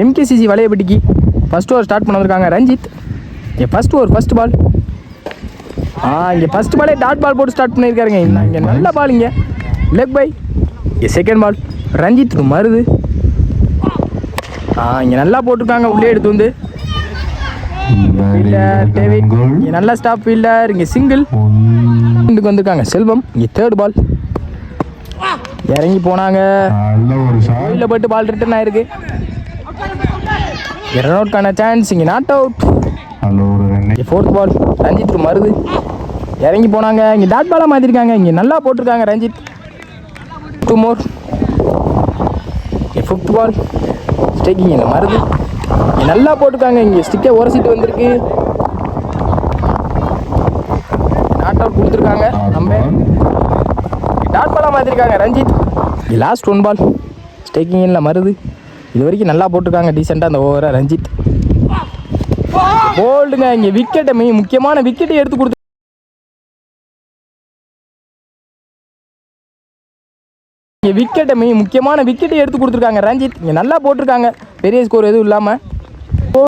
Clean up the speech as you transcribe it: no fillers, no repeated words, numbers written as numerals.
MKCC வலையப்பட்டிக்கு first over start பண்ண வந்திருக்காங்க Ranjith. First over first ball. இங்கே ஃபர்ஸ்ட் பாலே டாட் பால் போட்டு ஸ்டார்ட் பண்ணியிருக்காருங்க. இங்கே நல்ல பால், இங்கே லெக் பை. இங்கே செகண்ட் பால் ரஞ்சித் மருது. இங்கே நல்லா போட்டிருக்காங்க, உள்ளே எடுத்து வந்து இங்கே நல்லா ஸ்டாப் ஃபீல்டர். இங்கே சிங்கிள் வந்திருக்காங்க செல்வம். இங்கே தேர்ட் பால் இறங்கி போனாங்க, கோயிலில் போட்டு பால் ரிட்டர்ன் ஆயிருக்கு. ரன் அவுட்கான சான்ஸ், இங்கே not out. Fourth ball Ranjith Marudhu இறங்கி போனாங்க, இங்கே டாட் பாலாக மாற்றிருக்காங்க. இங்கே நல்லா போட்டிருக்காங்க ரஞ்சித். 2 மோர். ஃபிஃப்த் பால் ஸ்டேக்கிங் இந்த மருது இங்கே நல்லா போட்டிருக்காங்க. இங்கே ஸ்டிக்கே உரசிட்டு வந்திருக்கு, நாட் அவுட் கொடுத்துருக்காங்க. நம்ம டாட் பாலாக மாற்றிருக்காங்க ரஞ்சித். இங்கே லாஸ்ட் 1 பால் ஸ்டேக்கிங் இல்லை மருது. இது வரைக்கும் நல்லா போட்டிருக்காங்க டீசெண்டாக அந்த ஓவரை ரஞ்சித். போல்டுங்க, இங்கே விக்கெட்டை முக்கியமான விக்கெட்டை எடுத்து கொடுத்து முக்கியமான விக்கெட்டை எடுத்து கொடுத்துருக்காங்க ரஞ்சித். இங்கே நல்லா போட்டிருக்காங்க, பெரிய ஸ்கோர் எதுவும் இல்லாமல்.